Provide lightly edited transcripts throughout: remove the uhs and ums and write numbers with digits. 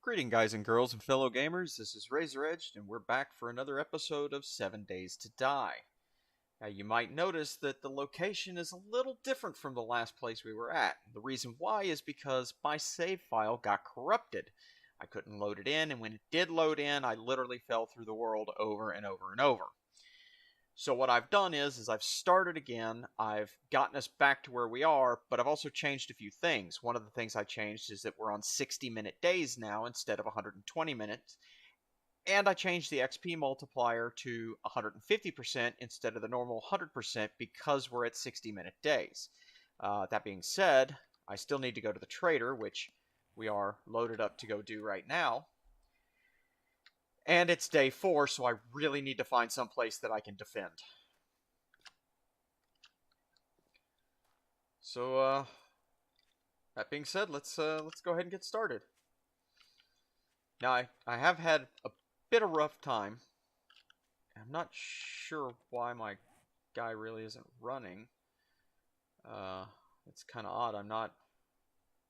Greeting, guys and girls and fellow gamers. This is RazerEdge, and we're back for another episode of 7 Days to Die. Now, you might notice that the location is a little different from the last place we were at. The reason why is because my save file got corrupted. I couldn't load it in, and when it did load in, I literally fell through the world over and over and over. So what I've done is I've started again, I've gotten us back to where we are, but I've also changed a few things. One of the things I changed is that we're on 60-minute days now instead of 120 minutes, and I changed the XP multiplier to 150% instead of the normal 100% because we're at 60-minute days. That being said, I still need to go to the trader, which we are loaded up to go do right now. And it's day 4, so I really need to find some place that I can defend. So, that being said, let's go ahead and get started. Now, I have had a bit of rough time. I'm not sure why my guy really isn't running. It's kind of odd. I'm not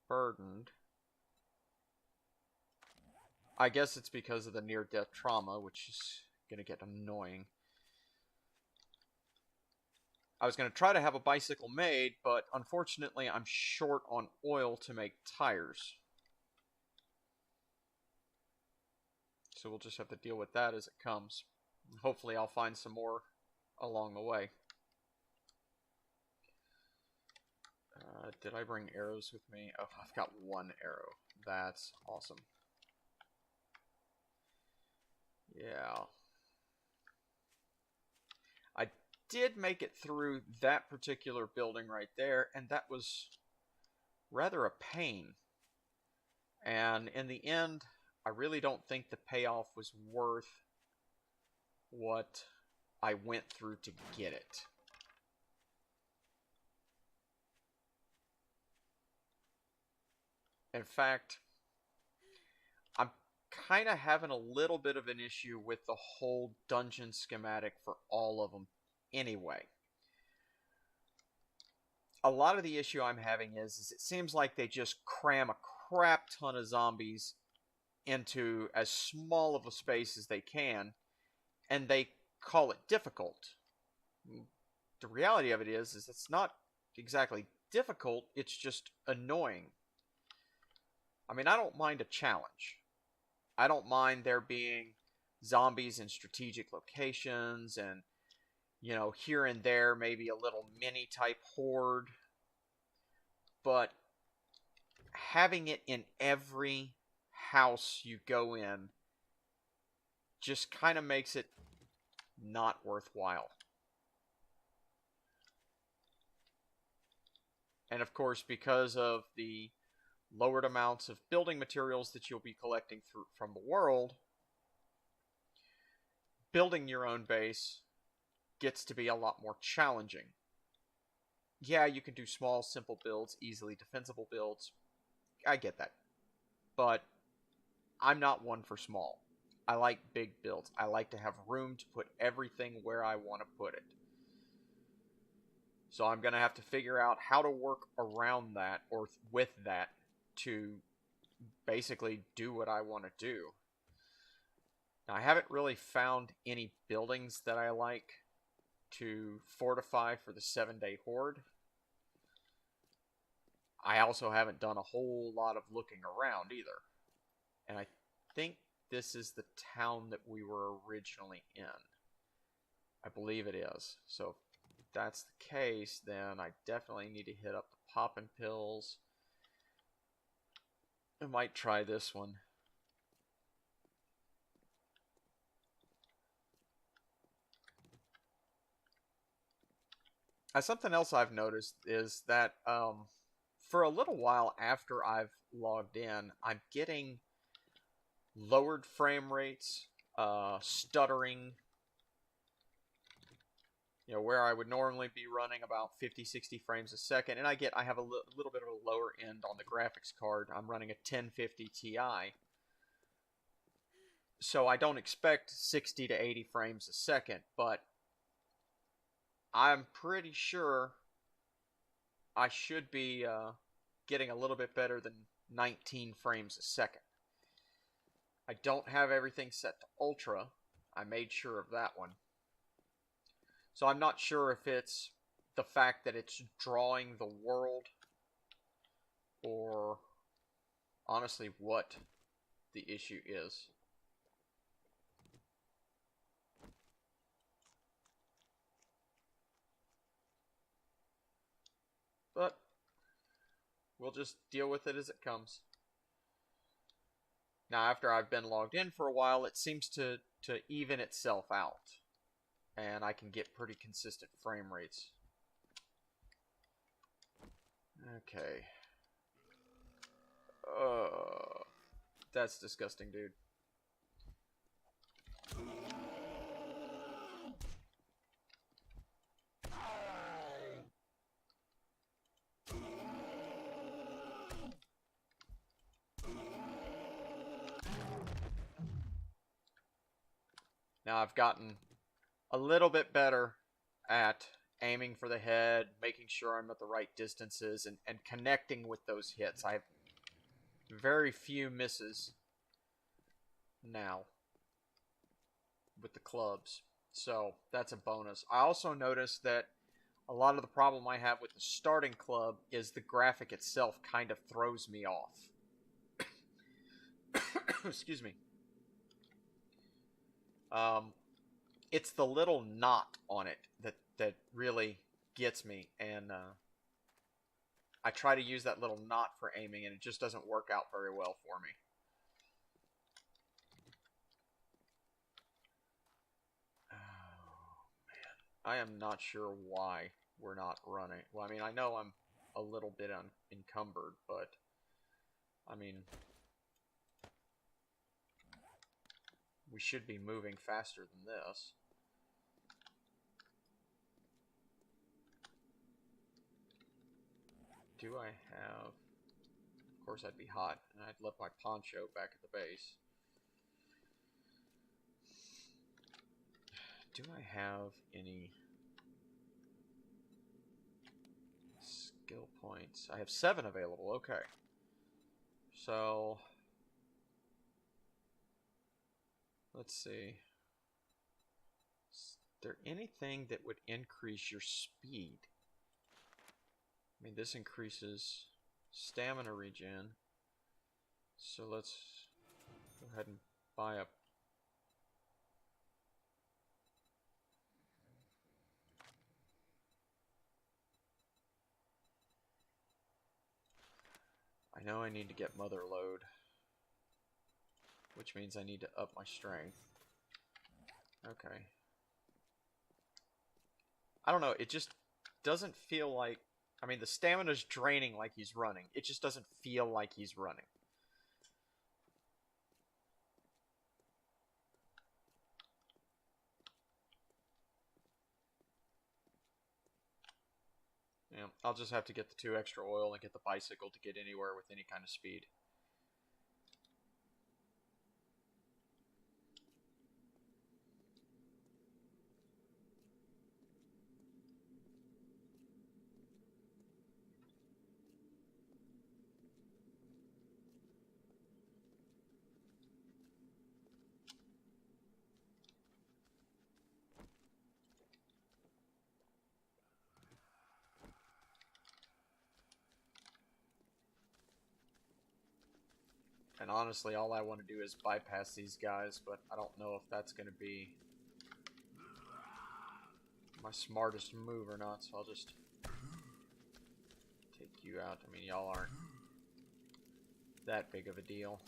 burdened. I guess it's because of the near-death trauma, which is going to get annoying. I was going to try to have a bicycle made, but unfortunately I'm short on oil to make tires. So we'll just have to deal with that as it comes. Hopefully I'll find some more along the way. Did I bring arrows with me? Oh, I've got one arrow. That's awesome. Yeah. I did make it through that particular building right there, and that was rather a pain. And in the end, I really don't think the payoff was worth what I went through to get it. In fact, I'm kind of having a little bit of an issue with the whole dungeon schematic for all of them anyway. A lot of the issue I'm having is it seems like they just cram a crap ton of zombies into as small of a space as they can, and they call it difficult. The reality of it is it's not exactly difficult, it's just annoying. I mean, I don't mind a challenge. I don't mind there being zombies in strategic locations and, you know, here and there maybe a little mini type horde. But having it in every house you go in just kind of makes it not worthwhile. And of course, because of the lowered amounts of building materials that you'll be collecting from the world, building your own base gets to be a lot more challenging. Yeah, you can do small, simple builds, easily defensible builds. I get that. But I'm not one for small. I like big builds. I like to have room to put everything where I want to put it. So I'm going to have to figure out how to work around that or with that to basically do what I want to do. Now, I haven't really found any buildings that I like to fortify for the 7-day horde. I also haven't done a whole lot of looking around either. And I think this is the town that we were originally in. I believe it is. So if that's the case, then I definitely need to hit up the poppin' pills. I might try this one. Something else I've noticed is that for a little while after I've logged in, I'm getting lowered frame rates, stuttering. You know, where I would normally be running about 50-60 frames a second, and I have a little bit of a lower end on the graphics card. I'm running a 1050 Ti, so I don't expect 60 to 80 frames a second, but I'm pretty sure I should be getting a little bit better than 19 frames a second. I don't have everything set to ultra. I made sure of that one. So I'm not sure if it's the fact that it's drawing the world or honestly what the issue is. But we'll just deal with it as it comes. Now, after I've been logged in for a while, it seems to even itself out. And I can get pretty consistent frame rates. Okay. That's disgusting, dude. Now I've gotten a little bit better at aiming for the head, making sure I'm at the right distances, and connecting with those hits. I have very few misses now with the clubs, so that's a bonus. I also noticed that a lot of the problem I have with the starting club is the graphic itself kind of throws me off. Excuse me. It's the little knot on it that really gets me, and I try to use that little knot for aiming, and it just doesn't work out very well for me. Oh, man. I am not sure why we're not running. Well, I mean, I know I'm a little bit encumbered, but I mean, we should be moving faster than this. Do I have... Of course I'd be hot, and I'd left my poncho back at the base. Do I have any skill points? I have 7 available, okay. So... let's see. Is there anything that would increase your speed? I mean, this increases stamina regen. So let's go ahead and buy a... I know I need to get Mother Load, which means I need to up my strength. Okay. I don't know, it just doesn't feel like... I mean, the stamina's draining like he's running. It just doesn't feel like he's running. Yeah, I'll just have to get the 2 extra oil and get the bicycle to get anywhere with any kind of speed. And honestly, all I want to do is bypass these guys, but I don't know if that's going to be my smartest move or not, so I'll just take you out. I mean, y'all aren't that big of a deal.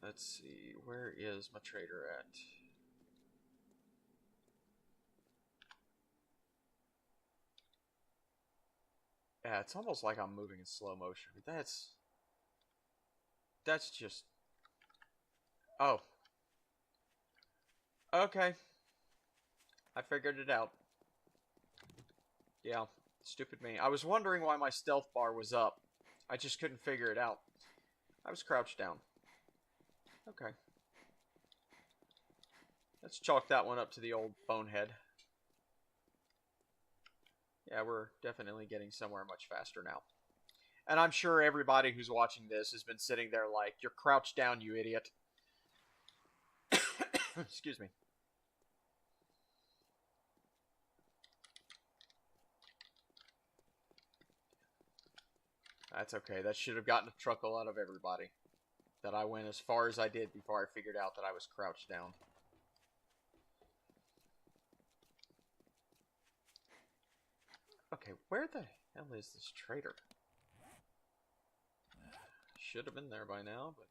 Let's see, where is my trader at? Yeah, it's almost like I'm moving in slow motion. That's just... Oh. Okay. I figured it out. Yeah, Stupid me. I was wondering why my stealth bar was up. I just couldn't figure it out. I was crouched down. Okay. Let's chalk that one up to the old bonehead. Yeah, we're definitely getting somewhere much faster now. And I'm sure everybody who's watching this has been sitting there like, you're crouched down, you idiot. Excuse me. That's okay. That should have gotten a chuckle out of everybody. That I went as far as I did before I figured out that I was crouched down. Okay, where the hell is this traitor? Should have been there by now, but...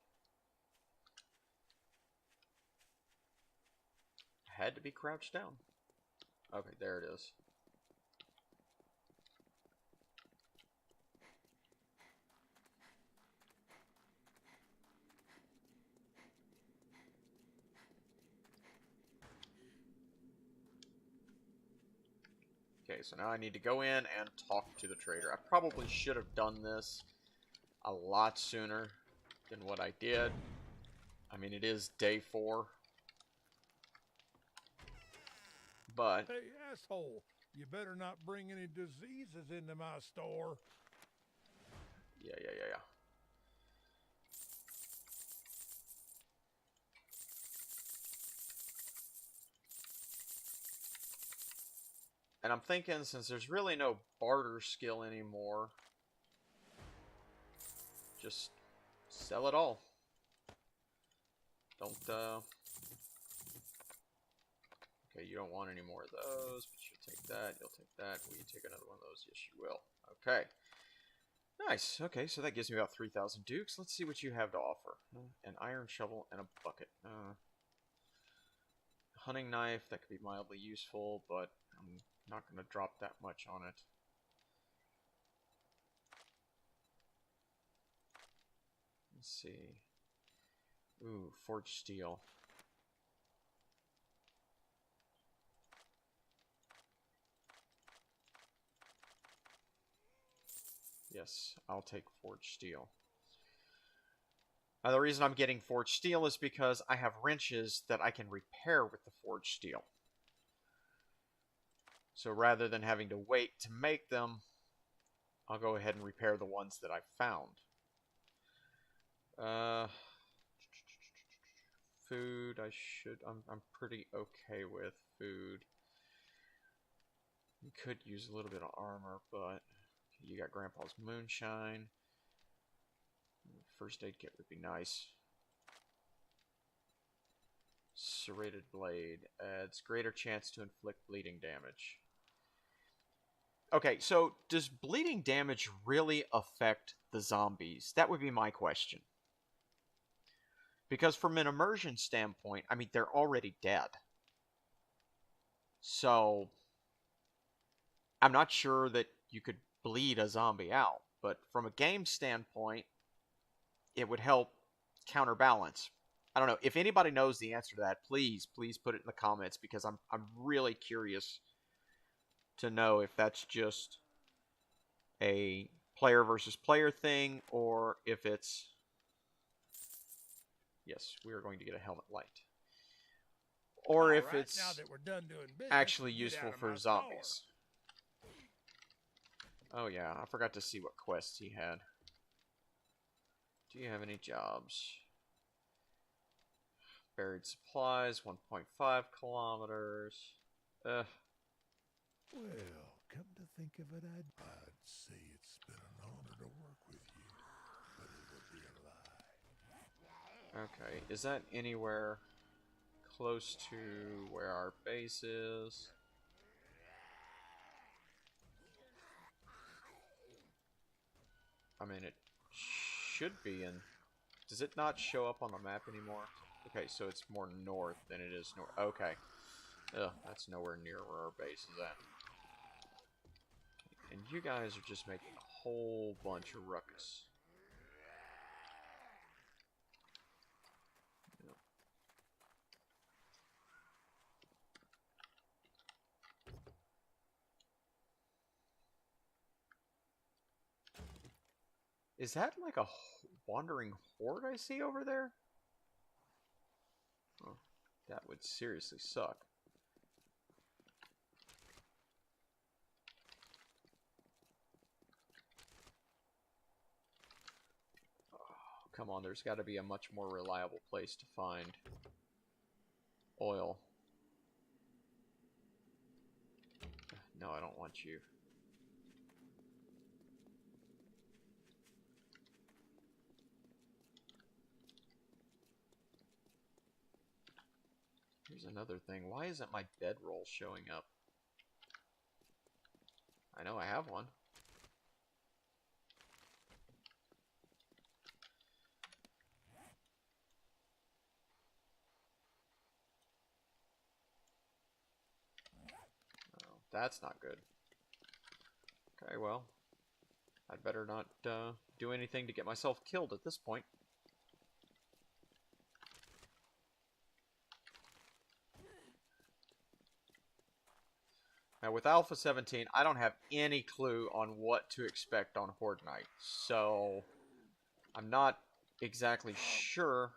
had to be crouched down. Okay, there it is. Okay, so now I need to go in and talk to the trader. I probably should have done this a lot sooner than what I did. I mean, it is day 4. But... hey, asshole, you better not bring any diseases into my store. Yeah. And I'm thinking, since there's really no barter skill anymore, just sell it all. Don't, okay, you don't want any more of those, but you'll take that, you'll take that. Will you take another one of those? Yes, you will. Okay. Nice. Okay, so that gives me about 3,000 dukes. Let's see what you have to offer. An iron shovel and a bucket. Hunting knife, that could be mildly useful, but I'm not going to drop that much on it. Let's see. Ooh, forged steel. Yes, I'll take forged steel. Now, the reason I'm getting forged steel is because I have wrenches that I can repair with the forged steel. So rather than having to wait to make them, I'll go ahead and repair the ones that I found. Food, I'm pretty okay with food. You could use a little bit of armor, but you got Grandpa's moonshine. First aid kit would be nice. Serrated blade adds greater chance to inflict bleeding damage. Okay, so does bleeding damage really affect the zombies? That would be my question. Because from an immersion standpoint, I mean, they're already dead. So, I'm not sure that you could bleed a zombie out. But from a game standpoint, it would help counterbalance. I don't know. If anybody knows the answer to that, please put it in the comments, because I'm really curious to know if that's just a player versus player thing, or if it's... Yes, we are going to get a helmet light. Or if it's now that we're done doing business, actually useful for zombies. Oh yeah, I forgot to see what quests he had. Do you have any jobs? Buried supplies, 1.5 kilometers. Well, come to think of it, I'd say it's been an honor to work with you, but it would be a lie. Okay, is that anywhere close to where our base is? I mean, it should be in... Does it not show up on the map anymore? Okay, so it's more north than it is north. Okay. Ugh, that's nowhere near where our base is at. And you guys are just making a whole bunch of ruckus. Is that like a wandering horde I see over there? Oh, that would seriously suck. Oh, come on, there's got to be a much more reliable place to find oil. No, I don't want you. Here's another thing. Why isn't my bedroll showing up? I know I have one. Oh, that's not good. Okay, well, I'd better not do anything to get myself killed at this point. Now, with Alpha 17, I don't have any clue on what to expect on Horde Night, so I'm not exactly sure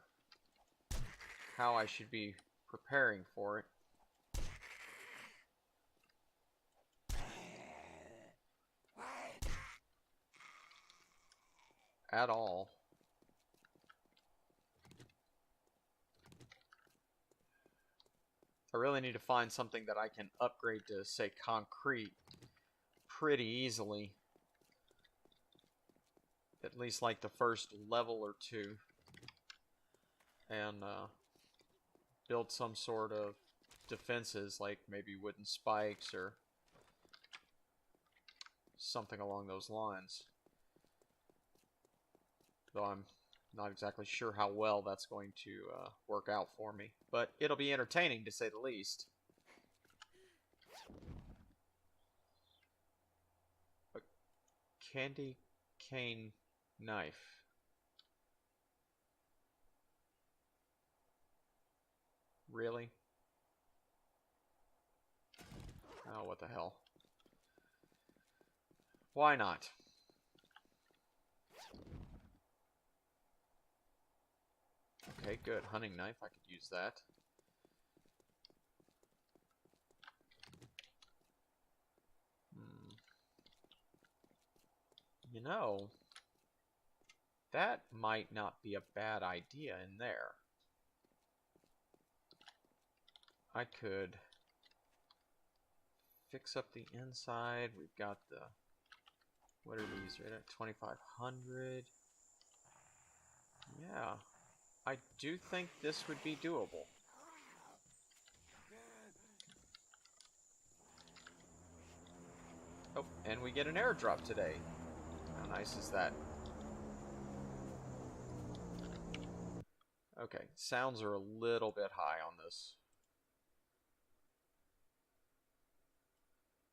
how I should be preparing for it. At all. I really need to find something that I can upgrade to, say, concrete pretty easily. At least like the first level or two. And build some sort of defenses, like maybe wooden spikes or something along those lines. Though I'm not exactly sure how well that's going to work out for me. But it'll be entertaining, to say the least. A candy cane knife. Really? Oh, what the hell. Why not? Okay, good. Hunting knife, I could use that. You know, that might not be a bad idea in there. I could fix up the inside. We've got the, what are these right at 2,500. Yeah, I do think this would be doable. Oh, and we get an airdrop today. How nice is that? Okay, sounds are a little bit high on this.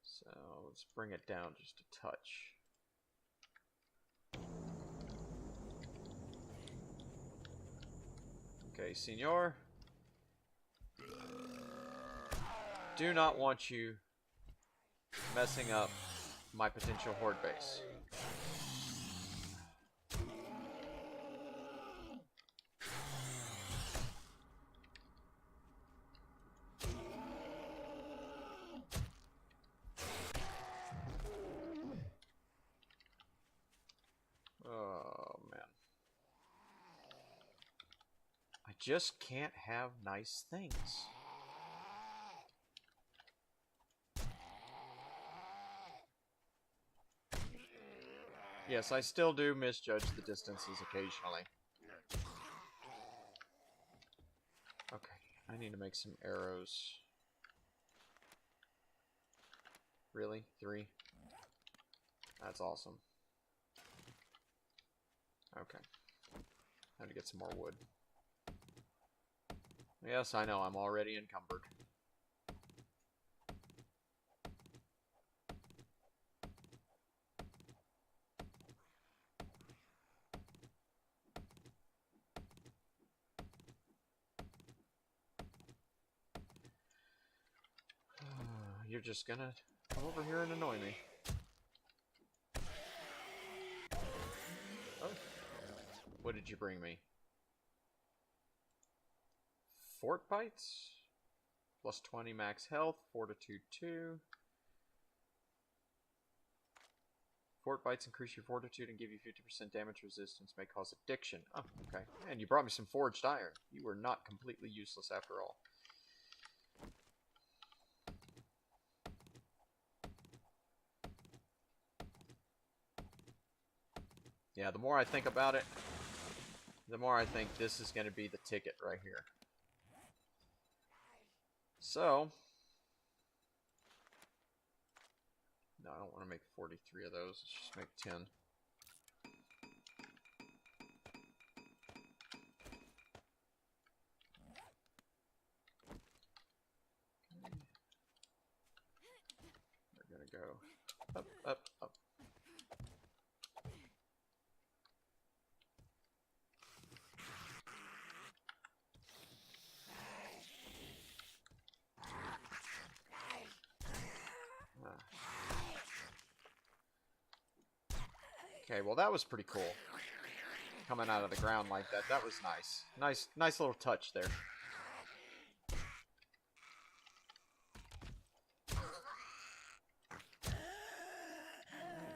So let's bring it down just a touch. Okay, senor. Do not want you messing up my potential horde base. Oh, man. I just can't have nice things. Yes, I still do misjudge the distances occasionally. Okay, I need to make some arrows. Really? 3? That's awesome. Okay. Time to get some more wood. Yes, I know, I'm already encumbered. You're just gonna come over here and annoy me. Oh. What did you bring me? Fort bites? Plus 20 max health, fortitude 2. Fort bites increase your fortitude and give you 50% damage resistance, may cause addiction. Oh, okay. And you brought me some forged iron. You were not completely useless after all. Yeah, the more I think about it, the more I think this is going to be the ticket right here. So, no, I don't want to make 43 of those. Let's just make 10. We're going to go up, up, up. Okay, well that was pretty cool. Coming out of the ground like that. That was nice. Nice little touch there.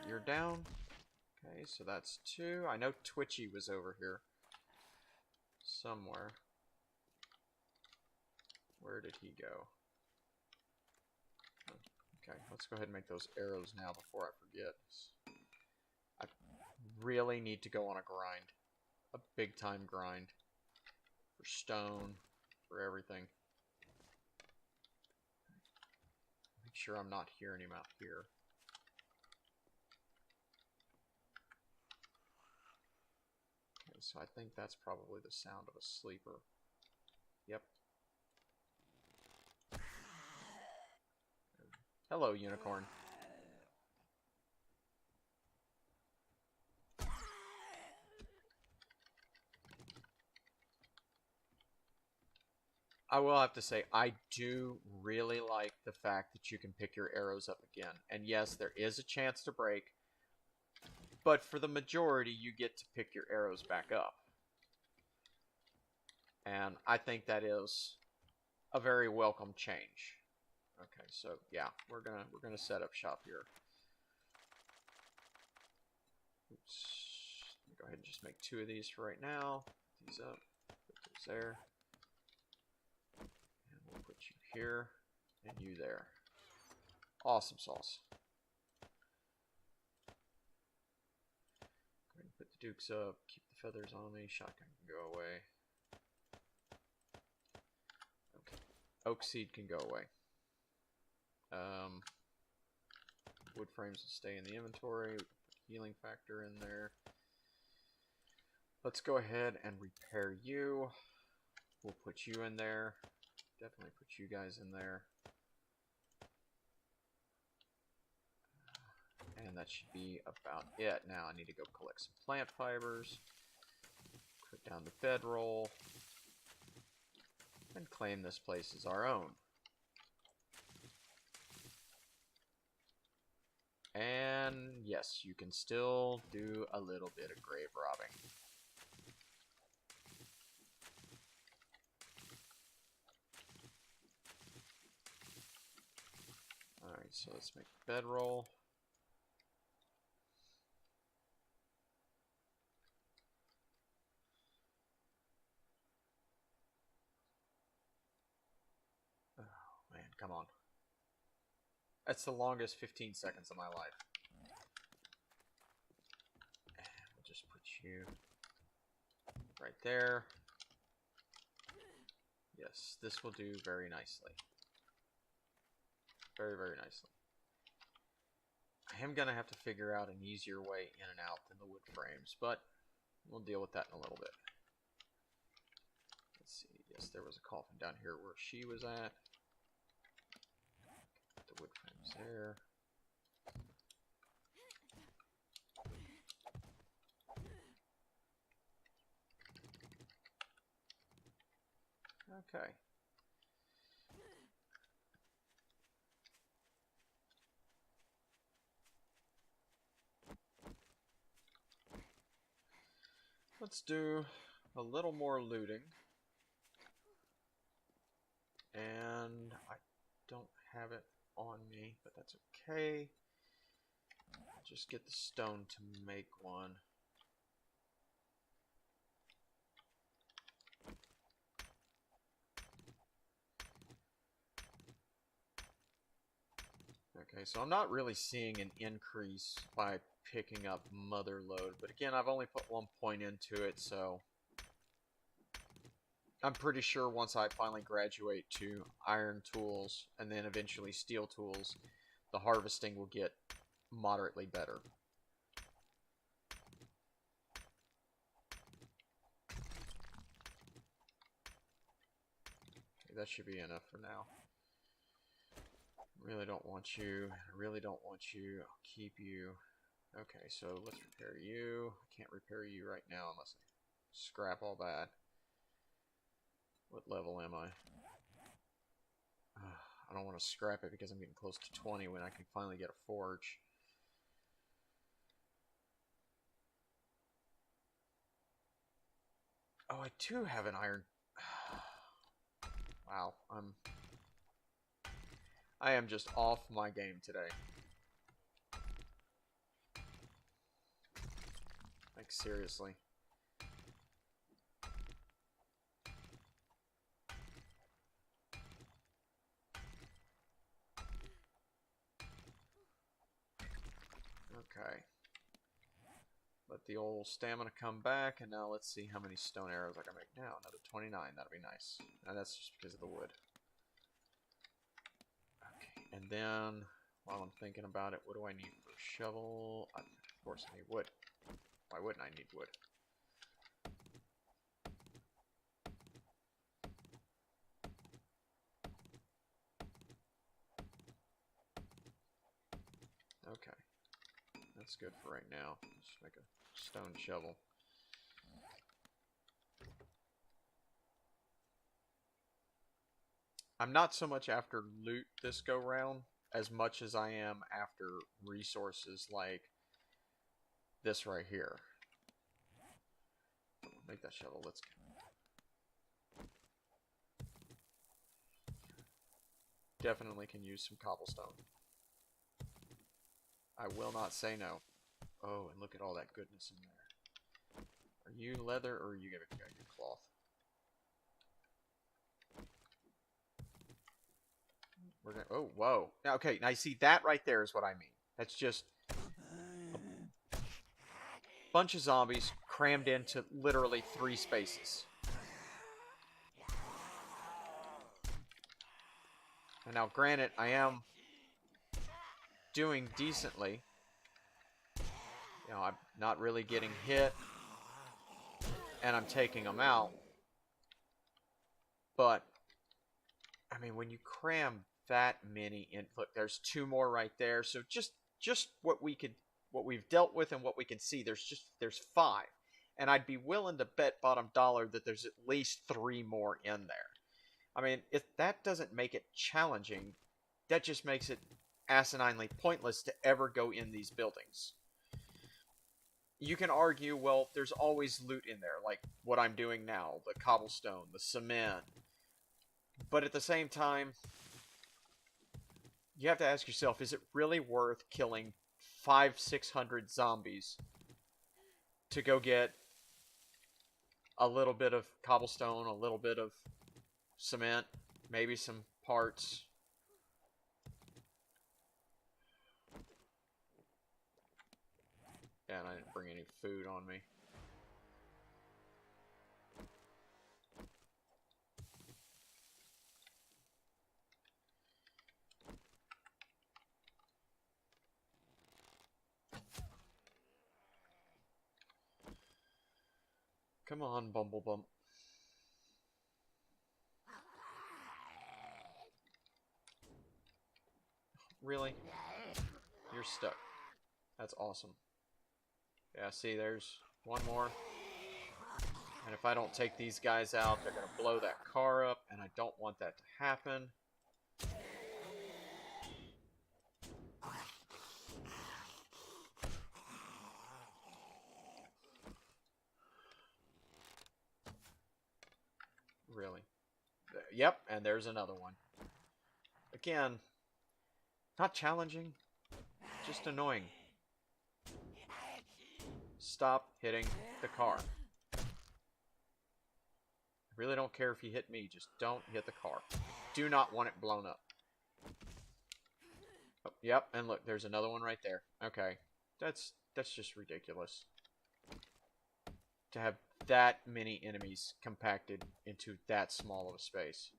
You're down. Okay, so that's 2. I know Twitchy was over here. Somewhere. Where did he go? Okay, let's go ahead and make those arrows now before I forget. I really need to go on a grind. A big time grind. For stone. For everything. Make sure I'm not hearing him out here. Okay, so I think that's probably the sound of a sleeper. Yep. Hello, unicorn. I will have to say, I do really like the fact that you can pick your arrows up again. And yes, there is a chance to break, but for the majority, you get to pick your arrows back up. And I think that is a very welcome change. Okay, so yeah, we're gonna set up shop here. Oops. Go ahead and just make 2 of these for right now. Put these up. Put those there. And we'll put you here and you there. Awesome sauce. Go ahead and put the dukes up. Keep the feathers on me. Shotgun can go away. Okay. Oak seed can go away. Wood frames will stay in the inventory. Put healing factor in there. Let's go ahead and repair you. We'll put you in there. Definitely put you guys in there. And that should be about it. Now I need to go collect some plant fibers. Put down the bedroll. And claim this place as our own. And yes, you can still do a little bit of grave robbing. Alright, so let's make the bedroll. Oh man, come on. That's the longest 15 seconds of my life. And we'll just put you right there. Yes, this will do very nicely. Very, very nicely. I am going to have to figure out an easier way in and out than the wood frames, but we'll deal with that in a little bit. Let's see. Yes, there was a coffin down here where she was at. Put the wood frames there. Okay. let's do a little more looting. And I don't have it on me, but that's okay. I'll just get the stone to make one. Okay, so I'm not really seeing an increase by picking up mother load, but again, I've only put 1 point into it, so I'm pretty sure once I finally graduate to iron tools and then eventually steel tools, the harvesting will get moderately better. Okay, that should be enough for now. Really don't want you. I really don't want you. I'll keep you. Okay, so let's repair you. I can't repair you right now unless I scrap all that. What level am I? I don't want to scrap it because I'm getting close to 20 when I can finally get a forge. Oh, I do have an iron. Wow, I am just off my game today. Like, seriously. Okay. Let the old stamina come back, and now let's see how many stone arrows I can make now. Another 29, that'll be nice. And that's just because of the wood. Okay, and then, while I'm thinking about it, what do I need for a shovel? Of course I need wood. Why wouldn't I need wood? Okay. That's good for right now. Just make a stone shovel. I'm not so much after loot this go round as much as I am after resources like this right here. Make that shovel. Let's go. Definitely can use some cobblestone. I will not say no. Oh, and look at all that goodness in there. Are you leather or are you gonna get cloth? We're gonna. Oh, whoa. Now, okay, now you see that right there is what I mean. That's just a bunch of zombies crammed into literally 3 spaces. And now, granted, I am doing decently. You know, I'm not really getting hit, and I'm taking them out. But I mean, when you cram that many in, look, there's 2 more right there. So just what we've dealt with and what we can see, there's 5, and I'd be willing to bet bottom dollar that there's at least 3 more in there. I mean, if that doesn't make it challenging, that just makes it asininely pointless to ever go in these buildings. You can argue, well, there's always loot in there, like what I'm doing now, the cobblestone, the cement. But at the same time, you have to ask yourself, is it really worth killing 500-600 zombies to go get a little bit of cobblestone, a little bit of cement, maybe some parts? Yeah, and I didn't bring any food on me. Come on, Bumblebump. Really? You're stuck. That's awesome. Yeah, see, there's 1 more. And if I don't take these guys out, they're going to blow that car up, and I don't want that to happen. Yep, and there's another one. Again, not challenging, just annoying. Stop hitting the car. I really don't care if you hit me, just don't hit the car. Do not want it blown up. Oh, yep, and look, there's another one right there. Okay, that's just ridiculous. To have that many enemies compacted into that small of a space.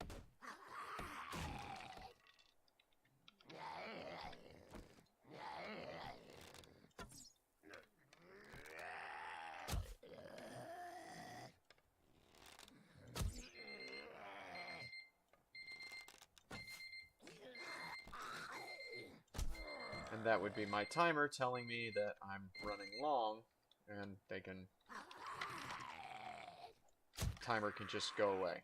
And that would be my timer telling me that I'm running long, and they can... timer can just go away.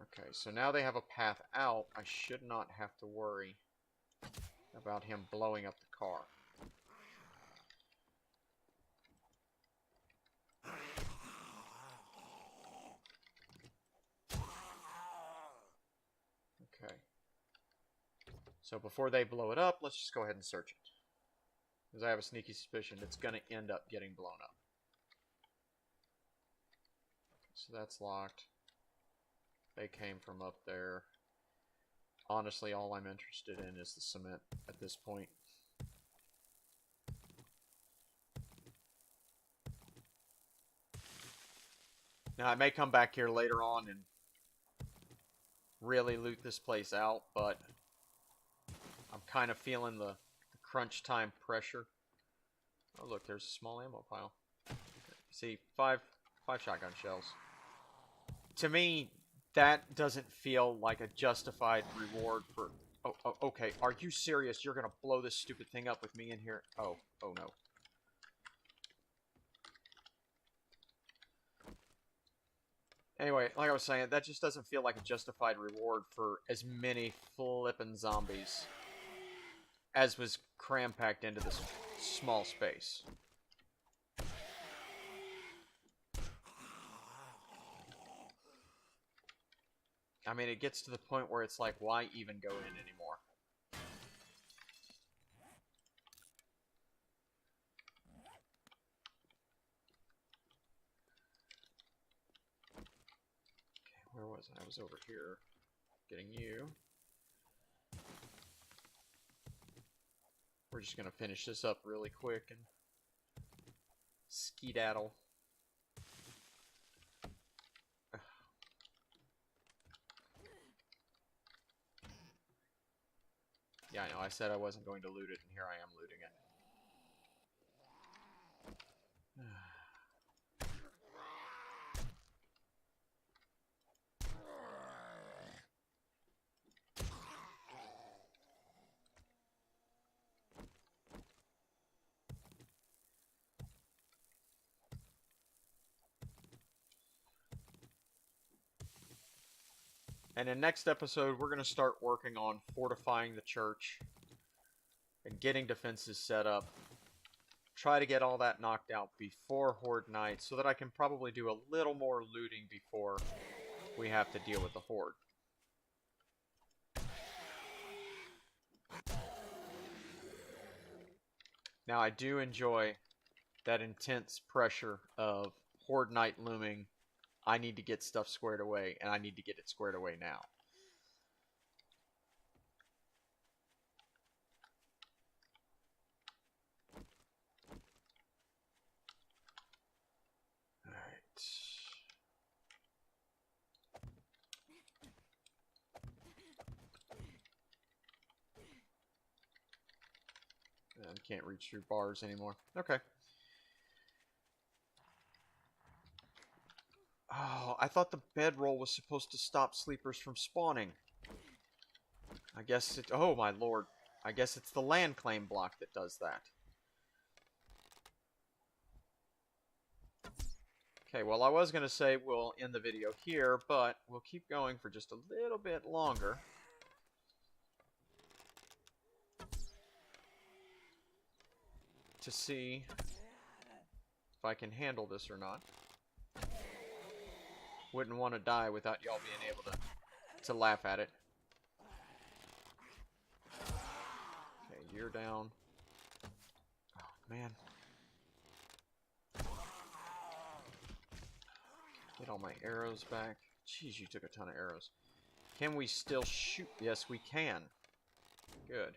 Okay, so now they have a path out. I should not have to worry about him blowing up the car. Okay. So before they blow it up, let's just go ahead and search it. Because I have a sneaky suspicion it's going to end up getting blown up. So that's locked. They came from up there. Honestly, all I'm interested in is the cement at this point. Now, I may come back here later on and really loot this place out, but I'm kind of feeling the crunch time pressure. Oh, look, there's a small ammo pile. Okay. See, five shotgun shells. To me, that doesn't feel like a justified reward for... Oh, okay. Are you serious? You're going to blow this stupid thing up with me in here? Oh no. Anyway, like I was saying, that just doesn't feel like a justified reward for as many flippin' zombies as was cram-packed into this small space. I mean, it gets to the point where it's like, why even go in anymore? Okay, where was I? I was over here, getting you. We're just gonna finish this up really quick and skedaddle. Yeah, I know, I said I wasn't going to loot it, and here I am looting it. And in next episode, we're going to start working on fortifying the church and getting defenses set up. Try to get all that knocked out before Horde Night so that I can probably do a little more looting before we have to deal with the Horde. Now, I do enjoy that intense pressure of Horde Night looming. I need to get stuff squared away, and I need to get it squared away now. Alright. And can't reach through bars anymore. Okay. Oh, I thought the bedroll was supposed to stop sleepers from spawning. I guess it... Oh, my lord. I guess it's the land claim block that does that. Okay, well, I was going to say we'll end the video here, but we'll keep going for just a little bit longer. To see if I can handle this or not. Wouldn't want to die without y'all being able to laugh at it. Okay, you're down. Oh, man. Get all my arrows back. Jeez, you took a ton of arrows. Can we still shoot? Yes, we can. Good.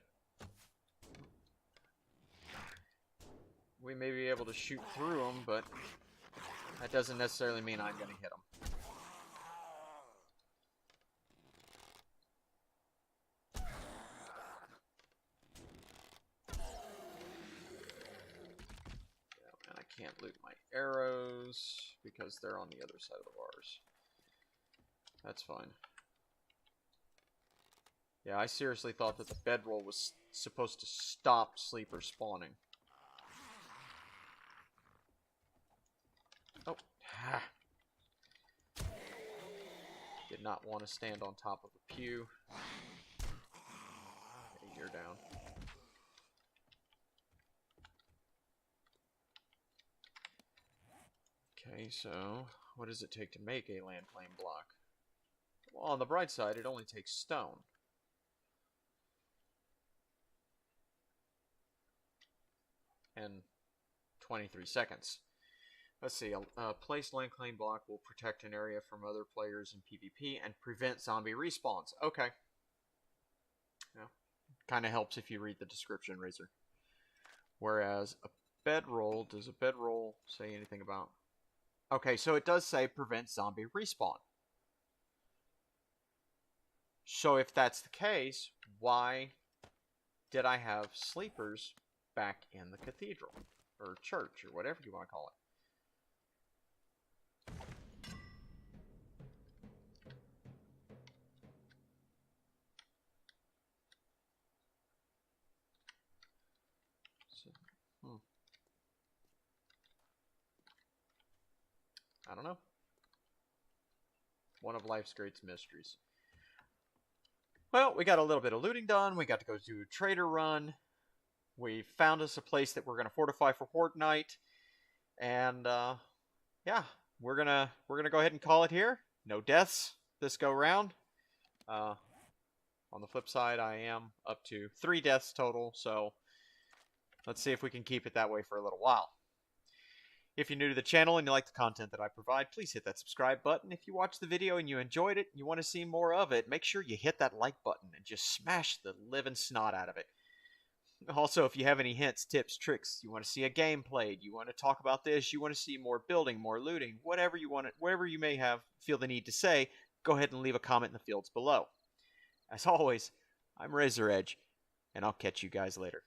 We may be able to shoot through them, but that doesn't necessarily mean I'm going to hit them. Yeah, and I can't loot my arrows because they're on the other side of the bars. That's fine. Yeah, I seriously thought that the bedroll was supposed to stop sleeper spawning. Oh. Did not want to stand on top of a pew. Okay, you're down. Okay, so what does it take to make a land claim block? Well, on the bright side, it only takes stone. And 23 seconds. Let's see, a placed land claim block will protect an area from other players in PvP and prevent zombie respawns. Okay. Yeah. Kind of helps if you read the description, Razor. Whereas a bedroll, does a bedroll say anything about... Okay, so it does say prevent zombie respawn. So if that's the case, why did I have sleepers back in the cathedral? Or church, or whatever you want to call it. I don't know. One of life's great mysteries. Well, we got a little bit of looting done. We got to go do a trader run. We found us a place that we're going to fortify for Horde Night. And, yeah, we're gonna go ahead and call it here. No deaths this go round. On the flip side, I am up to 3 deaths total. So let's see if we can keep it that way for a little while. If you're new to the channel and you like the content that I provide, please hit that subscribe button. If you watched the video and you enjoyed it and you want to see more of it, make sure you hit that like button and just smash the living snot out of it. Also, if you have any hints, tips, tricks, you want to see a game played, you want to talk about this, you want to see more building, more looting, whatever you want, whatever you may feel the need to say, go ahead and leave a comment in the fields below. As always, I'm RazerEdge, and I'll catch you guys later.